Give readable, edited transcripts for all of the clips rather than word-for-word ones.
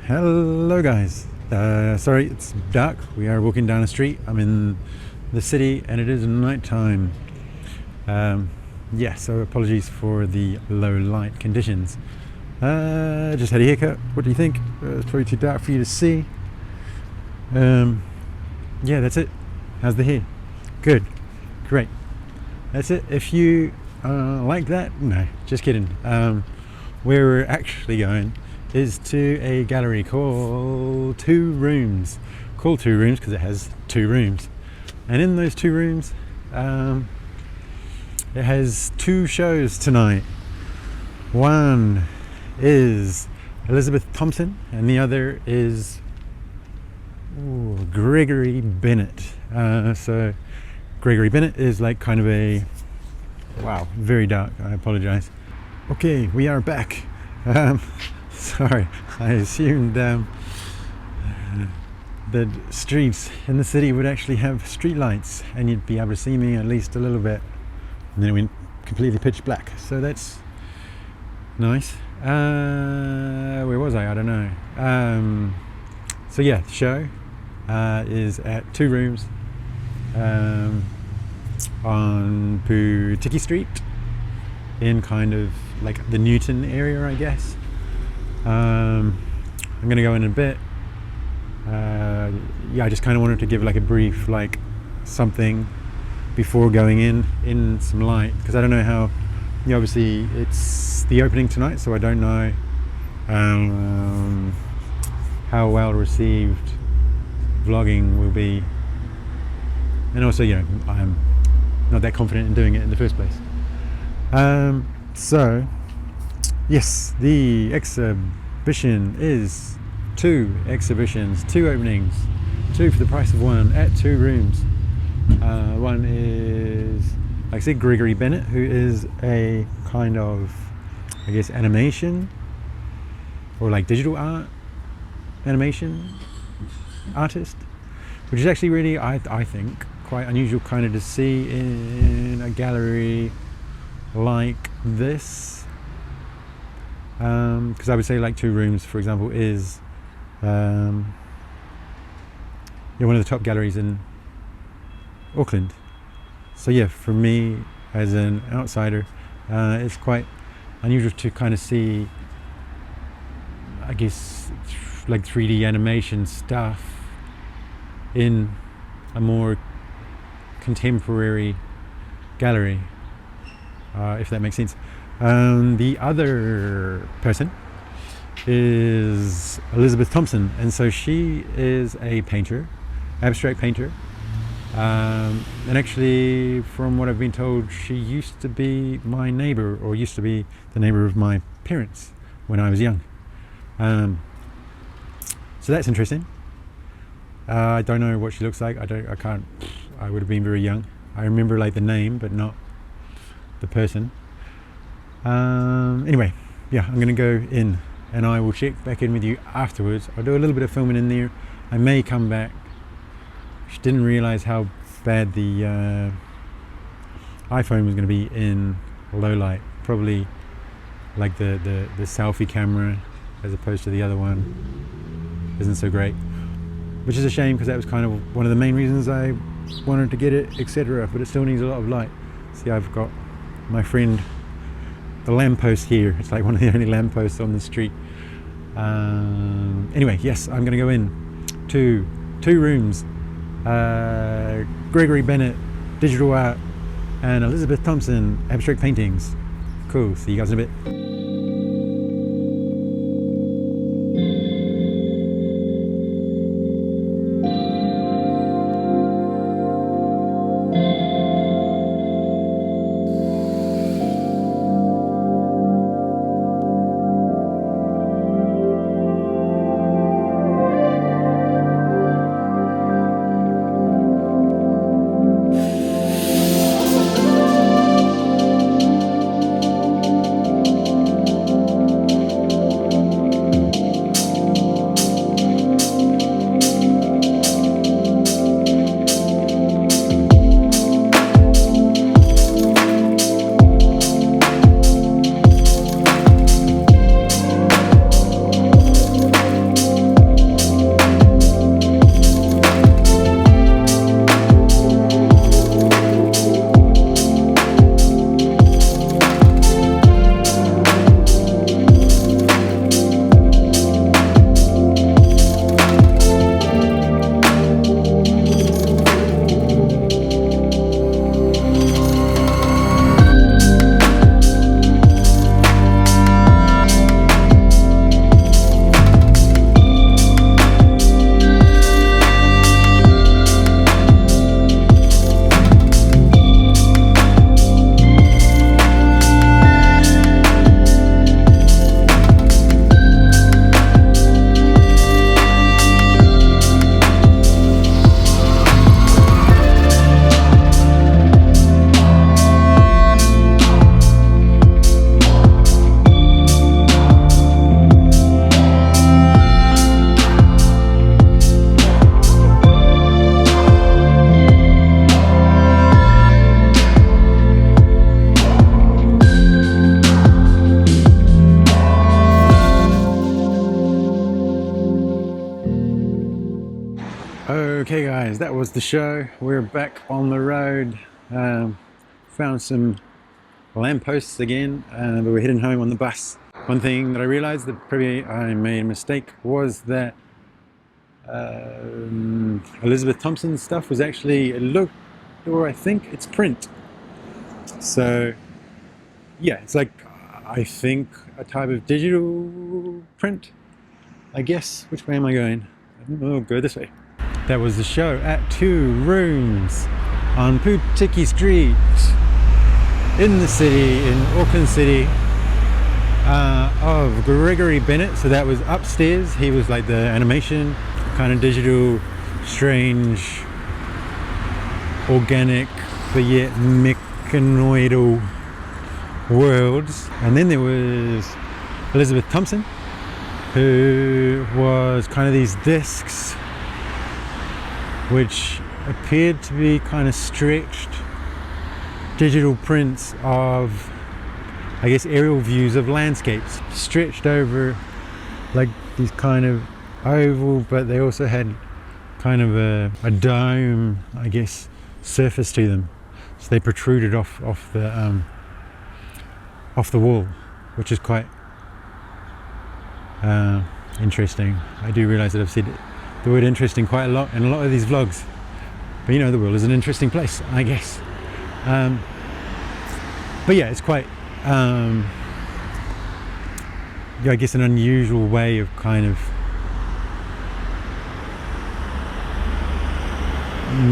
Hello guys, sorry it's dark. We are walking down a street. I'm in the city and it is night time. So apologies for the low light conditions. Just had a haircut. What do you think? It's probably too dark for you to see. That's it. How's the hair? Good, great. That's it. If you like that, no, just kidding. Where we're actually going is to a gallery called Two Rooms. Called Two Rooms because it has two rooms, and in those two rooms, it has two shows tonight. One is Elizabeth Thomson, and the other is Gregory Bennett. So Gregory Bennett is like kind of a very dark. I apologize. Okay, we are back. Sorry, I assumed that streets in the city would actually have street lights and you'd be able to see me at least a little bit, and then it went completely pitch black, so that's nice. Where was I don't know. The show is at Two Rooms on Putiki Street in kind of like the Newton area, I guess. I'm gonna go in a bit. I just kind of wanted to give like a brief something before going in some light, because I don't know how, obviously it's the opening tonight, so I don't know how well received vlogging will be, and also I'm not that confident in doing it in the first place. Yes, the exhibition is two exhibitions, two openings, two for the price of one at Two Rooms. One is, like I said, Gregory Bennett, who is a kind of, I guess, animation or like digital art animation artist, which is actually really, I think, quite unusual kind of to see in a gallery like this. Because I would say like Two Rooms, for example, is one of the top galleries in Auckland. So yeah, for me as an outsider, it's quite unusual to kind of see, I guess, like 3D animation stuff in a more contemporary gallery, if that makes sense. The other person is Elizabeth Thomson, and so she is a painter, abstract painter, and actually, from what I've been told, she used to be my neighbor, or used to be the neighbor of my parents when I was young. So that's interesting. I don't know what she looks like. I would have been very young. I remember like the name, but not the person. Anyway, I'm gonna go in and I will check back in with you afterwards. I'll do a little bit of filming in there. I may come back. She didn't realize how bad the iPhone was going to be in low light. Probably like the selfie camera as opposed to the other one isn't so great, which is a shame, because that was kind of one of the main reasons I wanted to get it, etc. But it still needs a lot of light. See, I've got my friend the lamppost here. It's like one of the only lampposts on the street. Anyway, yes, I'm going to go in to Two Rooms, Gregory Bennett, digital art, and Elizabeth Thomson, abstract paintings. Cool, see you guys in a bit. Okay guys, that was the show. We're back on the road. Found some lampposts again, but we're heading home on the bus. One thing that I realized that probably I made a mistake was that Elizabeth Thompson's stuff was actually, it looked, or I think it's print. So yeah, it's like, I think a type of digital print, I guess. Which way am I going? I'll go this way. That was the show at 2 Rooms on Putiki Street in the city, in Auckland City, of Gregory Bennett. So that was upstairs. He was like the animation, kind of digital, strange, organic, but yet mechanoidal worlds. And then there was Elizabeth Thompson, who was kind of these discs which appeared to be kind of stretched digital prints of, I guess, aerial views of landscapes, stretched over like these kind of oval, but they also had kind of a dome, I guess, surface to them. So they protruded off the wall, which is quite interesting. I do realize that I've said the word interesting quite a lot in a lot of these vlogs, but you know, the world is an interesting place, I guess. But yeah, it's quite yeah, I guess an unusual way of kind of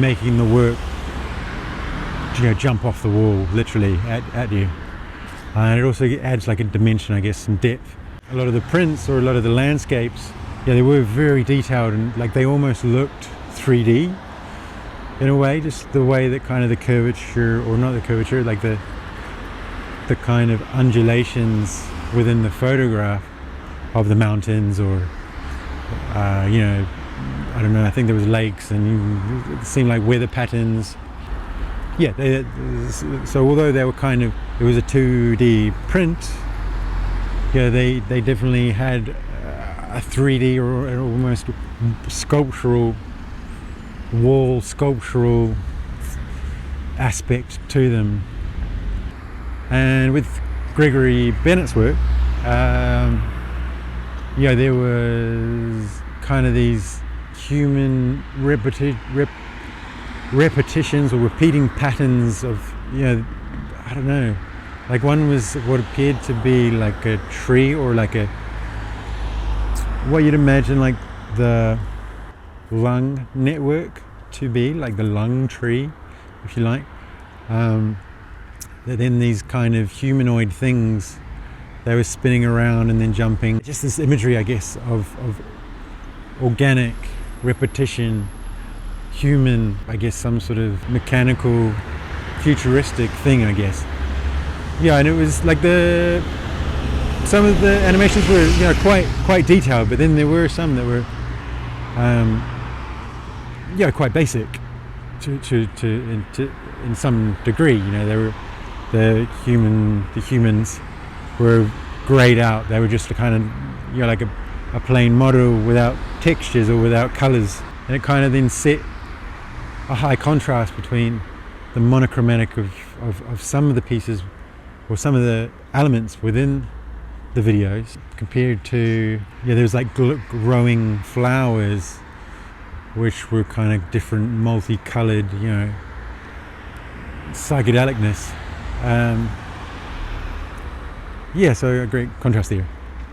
making the work, you know, jump off the wall literally at you. And it also adds like a dimension, I guess, some depth. A lot of the prints, or a lot of the landscapes, yeah, they were very detailed, and like they almost looked 3D in a way, just the way that kind of the curvature, or not the curvature, like the kind of undulations within the photograph of the mountains, or you know, I don't know, I think there was lakes, and it seemed like weather patterns. Yeah, so although they were kind of, it was a 2D print, yeah, they definitely had a 3D or an almost sculptural aspect to them. And with Gregory Bennett's work, yeah, there was kind of these human repetitions or repeating patterns of, you know, I don't know, like one was what appeared to be like a tree, or like a, what you'd imagine like the lung network to be, like the lung tree, if you like. Then these kind of humanoid things, they were spinning around and then jumping. Just this imagery, I guess, of organic repetition, human, I guess, some sort of mechanical, futuristic thing, I guess. Yeah, and it was like some of the animations were, you know, quite detailed, but then there were some that were, yeah, quite basic in some degree. You know, they were the humans were grayed out. They were just a kind of, you know, like a plain model without textures or without colors, and it kind of then set a high contrast between the monochromatic of some of the pieces, or some of the elements within the videos, compared to, yeah, there was like growing flowers which were kind of different, multicolored, you know, psychedelicness. Yeah, so a great contrast there.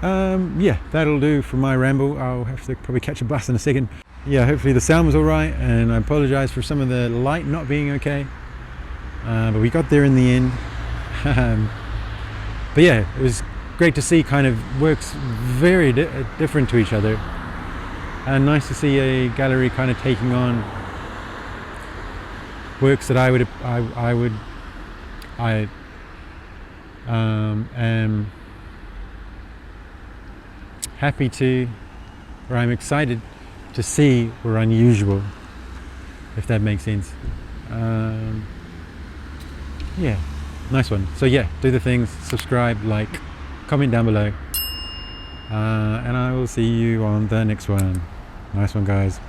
Yeah, that'll do for my ramble. I'll have to probably catch a bus in a second. Yeah, hopefully the sound was all right, and I apologize for some of the light not being okay, but we got there in the end. But yeah, it was great to see kind of works very different to each other, and nice to see a gallery kind of taking on works that I am happy to, or I'm excited to see, were unusual, if that makes sense. Yeah, nice one. So yeah, do the things, subscribe, like, comment down below, and I will see you on the next one. Nice one, guys.